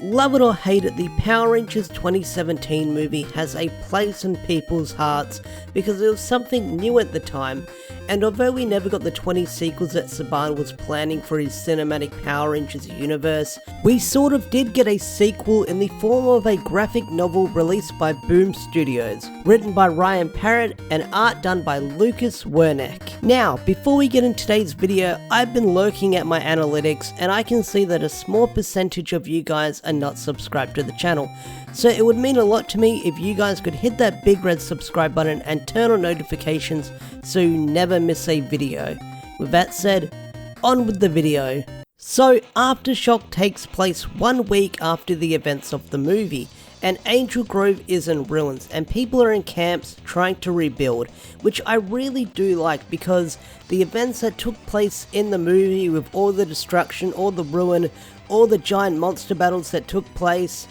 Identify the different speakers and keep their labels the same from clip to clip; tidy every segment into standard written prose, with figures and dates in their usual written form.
Speaker 1: Love it or hate it, the Power Rangers 2017 movie has a place in people's hearts because it was something new at the time, and although we never got the 20 sequels that Saban was planning for his cinematic Power Rangers universe, we sort of did get a sequel in the form of a graphic novel released by Boom Studios, written by Ryan Parrot and art done by Lucas Werneck. Now, before we get into today's video, I've been lurking at my analytics and I can see that a small percentage of you guys are not subscribed to the channel. So it would mean a lot to me if you guys could hit that big red subscribe button and turn on notifications so you never miss a video. With that said, on with the video. So AfterShock takes place 1 week after the events of the movie, and Angel Grove is in ruins and people are in camps trying to rebuild, which I really do like because the events that took place in the movie with all the destruction, all the ruin, all the giant monster battles that took place,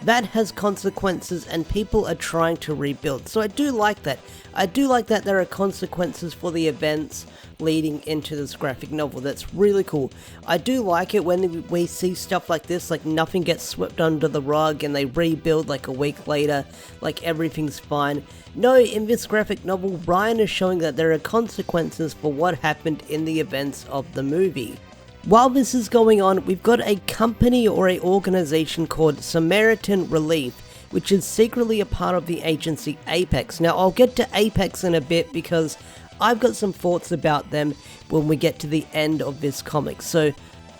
Speaker 1: that has consequences and people are trying to rebuild. So I do like that. I do like that there are consequences for the events leading into this graphic novel. That's really cool. I do like it when we see stuff like this, like nothing gets swept under the rug and they rebuild like a week later, like everything's fine. No, in this graphic novel, Ryan is showing that there are consequences for what happened in the events of the movie. While this is going on, we've got a company or a organization called Samaritan Relief, which is secretly a part of the agency Apex. Now, I'll get to Apex in a bit because I've got some thoughts about them when we get to the end of this comic, so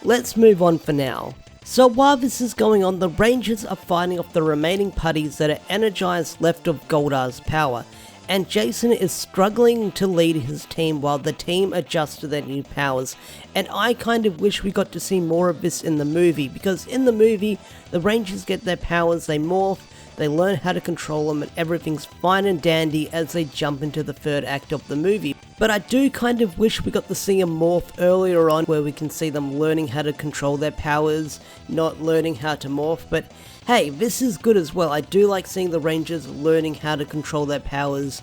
Speaker 1: let's move on for now. So while this is going on, the Rangers are fighting off the remaining putties that are energized left of Goldar's power, and Jason is struggling to lead his team while the team adjusts to their new powers. And I kind of wish we got to see more of this in the movie, because in the movie, the Rangers get their powers, they morph, they learn how to control them, and everything's fine and dandy as they jump into the third act of the movie. But I do kind of wish we got to see them morph earlier on, where we can see them learning how to control their powers, not learning how to morph. But hey, this is good as well. I do like seeing the Rangers learning how to control their powers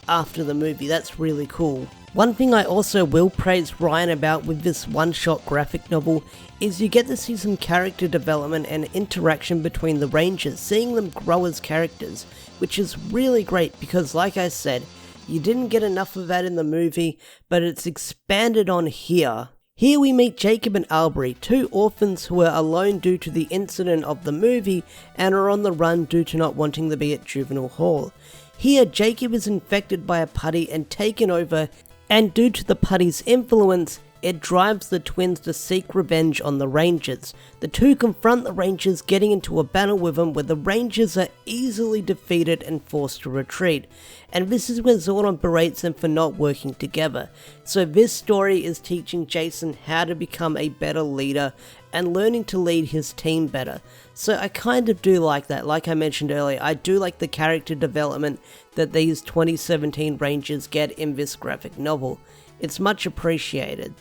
Speaker 1: after the movie. That's really cool. One thing I also will praise Ryan about with this one-shot graphic novel is you get to see some character development and interaction between the Rangers, seeing them grow as characters, which is really great because, like I said, you didn't get enough of that in the movie, but it's expanded on here. Here we meet Jacob and Albury, two orphans who are alone due to the incident of the movie and are on the run due to not wanting to be at juvenile hall. Here, Jacob is infected by a putty and taken over, and due to the putty's influence, it drives the twins to seek revenge on the Rangers. The two confront the Rangers, getting into a battle with them where the Rangers are easily defeated and forced to retreat. And this is where Zordon berates them for not working together. So this story is teaching Jason how to become a better leader and learning to lead his team better. So I kind of do like that. Like I mentioned earlier, I do like the character development that these 2017 Rangers get in this graphic novel. It's much appreciated.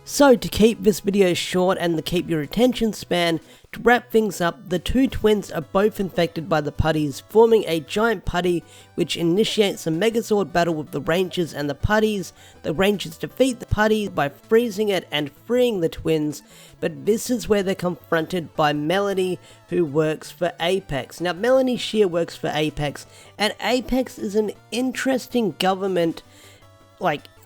Speaker 1: So to keep this video short and to keep your attention span, to wrap things up, the two twins are both infected by the putties, forming a giant putty which initiates a Megazord battle with the Rangers and the putties. The Rangers defeat the putty by freezing it and freeing the twins, but this is where they're confronted by Melanie, who works for Apex. Now Melanie Shear works for Apex, and Apex is an interesting government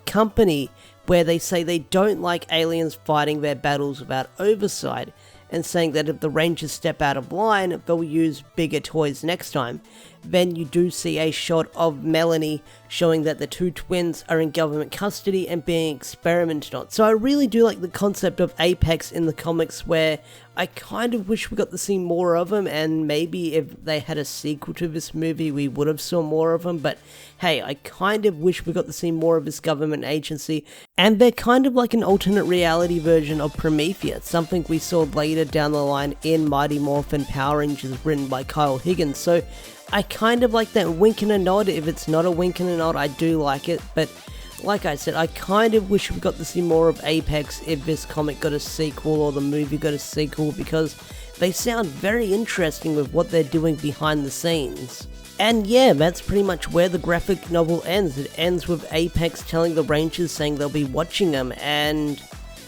Speaker 1: company where they say they don't like aliens fighting their battles without oversight, and saying that if the Rangers step out of line, they'll use bigger toys next time. Then you do see a shot of Melanie showing that the two twins are in government custody and being experimented on. So I really do like the concept of Apex in the comics, where I kind of wish we got to see more of them, and maybe if they had a sequel to this movie we would have saw more of them. But hey, I kind of wish we got to see more of this government agency, and they're kind of like an alternate reality version of Prometheus, something we saw later down the line in Mighty Morphin Power Rangers written by Kyle Higgins. So I kind of like that wink and a nod. If it's not a wink and a nod, I do like it, but like I said, I kind of wish we got to see more of Apex if this comic got a sequel or the movie got a sequel, because they sound very interesting with what they're doing behind the scenes. And yeah, that's pretty much where the graphic novel ends. It ends with Apex telling the Rangers, saying they'll be watching them, and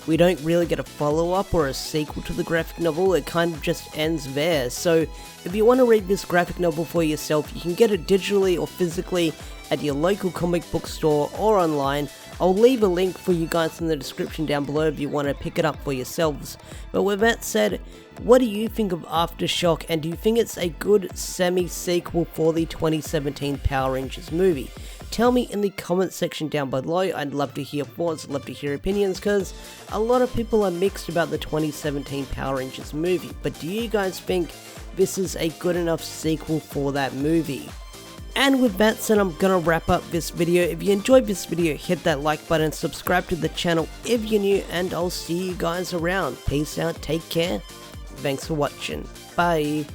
Speaker 1: we don't really get a follow-up or a sequel to the graphic novel. It kind of just ends there. So if you want to read this graphic novel for yourself, you can get it digitally or physically at your local comic book store or online. I'll leave a link for you guys in the description down below if you want to pick it up for yourselves. But with that said, what do you think of AfterShock, and do you think it's a good semi-sequel for the 2017 Power Rangers movie? Tell me in the comment section down below. I'd love to hear thoughts, love to hear opinions, because a lot of people are mixed about the 2017 Power Rangers movie. But do you guys think this is a good enough sequel for that movie? And with that said, I'm gonna wrap up this video. If you enjoyed this video, hit that like button, subscribe to the channel if you're new, and I'll see you guys around. Peace out, take care, thanks for watching, bye.